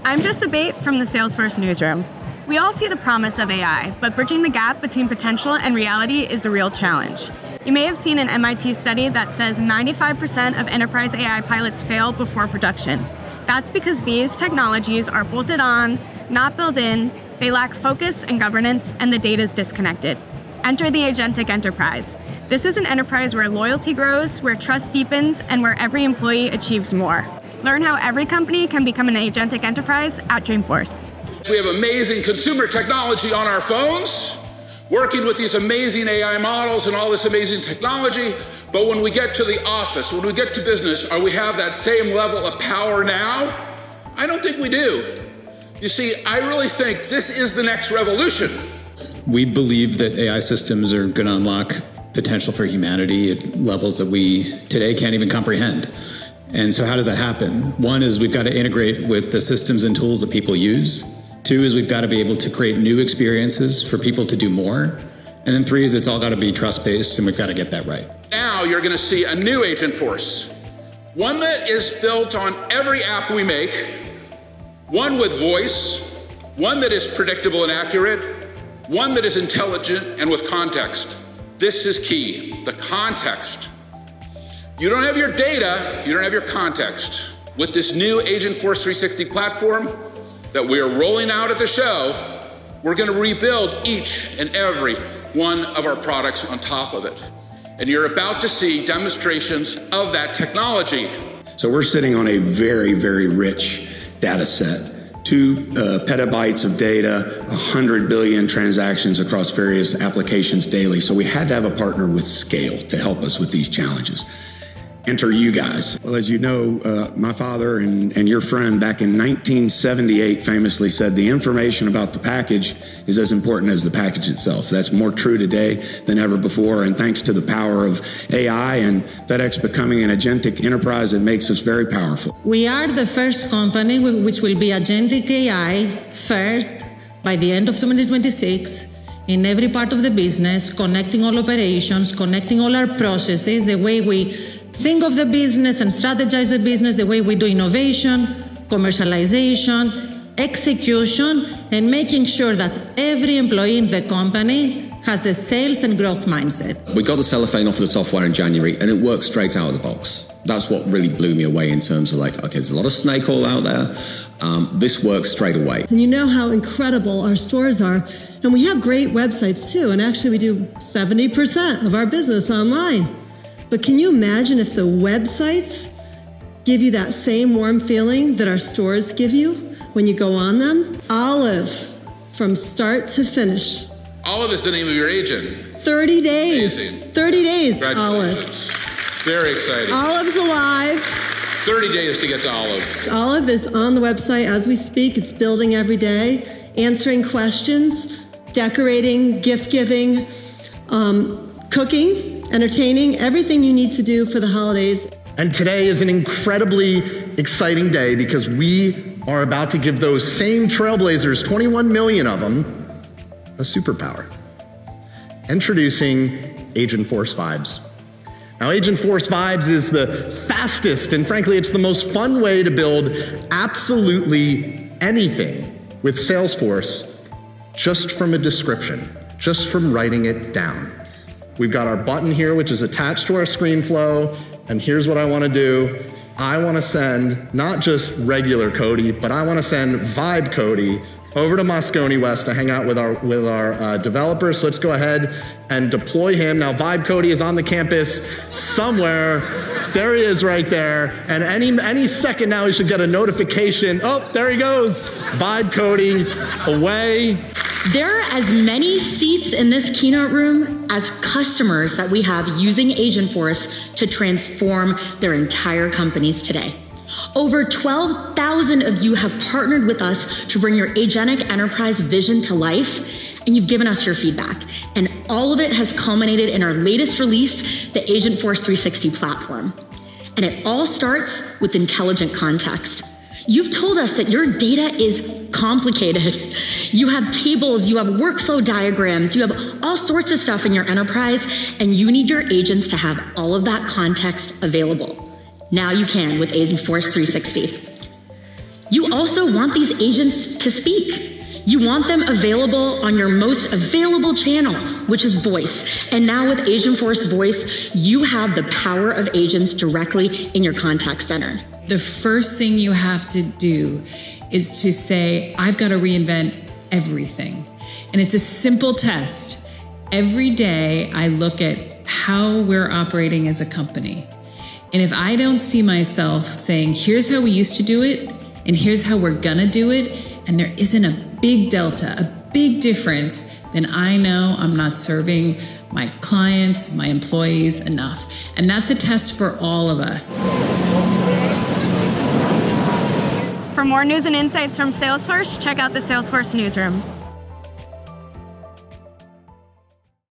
I'm Jessica Bate from the Salesforce newsroom. We all see the promise of AI, but bridging the gap between potential and reality is a real challenge. You may have seen an MIT study that says 95% of enterprise AI pilots fail before production. That's because these technologies are bolted on, not built in, they lack focus and governance, and the data is disconnected. Enter the Agentic Enterprise. This is an enterprise where loyalty grows, where trust deepens, and where every employee achieves more. Learn how every company can become an Agentic Enterprise at Dreamforce. We have amazing consumer technology on our phones, working with these amazing AI models and all this amazing technology. But when we get to the office, when we get to business, we have that same level of power now? I don't think we do. You see, I really think this is the next revolution. We believe that AI systems are going to unlock potential for humanity at levels that we today can't even comprehend. And so how does that happen? One is we've got to integrate with the systems and tools that people use. Two is we've got to be able to create new experiences for people to do more. And then three is it's all got to be trust-based, and we've got to get that right. Now you're going to see a new Agentforce, one that is built on every app we make, one with voice, one that is predictable and accurate, one that is intelligent and with context. This is key, the context. You don't have your data, you don't have your context. With this new Agentforce 360 platform that we are rolling out at the show, we're going to rebuild each and every one of our products on top of it. And you're about to see demonstrations of that technology. So we're sitting on a very, very rich data set. 2 petabytes of data, 100 billion transactions across various applications daily. So we had to have a partner with scale to help us with these challenges. Enter you guys. Well, as you know, my father and your friend back in 1978 famously said the information about the package is as important as the package itself. That's more true today than ever before. And thanks to the power of AI and FedEx becoming an agentic enterprise, it makes us very powerful. We are the first company which will be agentic AI first by the end of 2026. In every part of the business, connecting all operations, connecting all our processes, the way we think of the business and strategize the business, the way we do innovation, commercialization, execution, and making sure that every employee in the company has a sales and growth mindset. We got the cellophane off of the software in January, and it worked straight out of the box. That's what really blew me away in terms of like, okay, there's a lot of snake oil out there. This works straight away. And you know how incredible our stores are. And we have great websites too. And actually we do 70% of our business online. But can you imagine if the websites give you that same warm feeling that our stores give you when you go on them? Olive, from start to finish. Olive is the name of your agent. 30 days. Amazing. 30 days, Congratulations. Olive. Very exciting. Olive's alive. 30 days to get to Olive. Olive is on the website as we speak. It's building every day, answering questions, decorating, gift giving, cooking, entertaining, everything you need to do for the holidays. And today is an incredibly exciting day because we are about to give those same trailblazers, 21 million of them, a superpower. Introducing Agentforce Vibes. Now, Agentforce Vibes is the fastest and frankly, it's the most fun way to build absolutely anything with Salesforce just from a description, just from writing it down. We've got our button here, which is attached to our screen flow. And here's what I want to do. I want to send not just regular Cody, but I want to send Vibe Cody over to Moscone West to hang out with our developers. So let's go ahead and deploy him. Now, Vibe Cody is on the campus somewhere. There he is right there. And any second now, he should get a notification. Oh, there he goes. Vibe Cody away. There are as many seats in this keynote room as customers that we have using Agentforce to transform their entire companies today. Over 12,000 of you have partnered with us to bring your Agentic Enterprise vision to life, and you've given us your feedback. And all of it has culminated in our latest release, the Agentforce 360 platform. And it all starts with intelligent context. You've told us that your data is complicated. You have tables, you have workflow diagrams, you have all sorts of stuff in your enterprise, and you need your agents to have all of that context available. Now you can with Agentforce 360. You also want these agents to speak. You want them available on your most available channel, which is voice. And now with Agentforce Voice, you have the power of agents directly in your contact center. The first thing you have to do is to say, I've got to reinvent everything. And it's a simple test. Every day I look at how we're operating as a company. And if I don't see myself saying, here's how we used to do it, and here's how we're gonna do it, and there isn't a big delta, a big difference, then I know I'm not serving my clients, my employees enough. And that's a test for all of us. For more news and insights from Salesforce, check out the Salesforce Newsroom.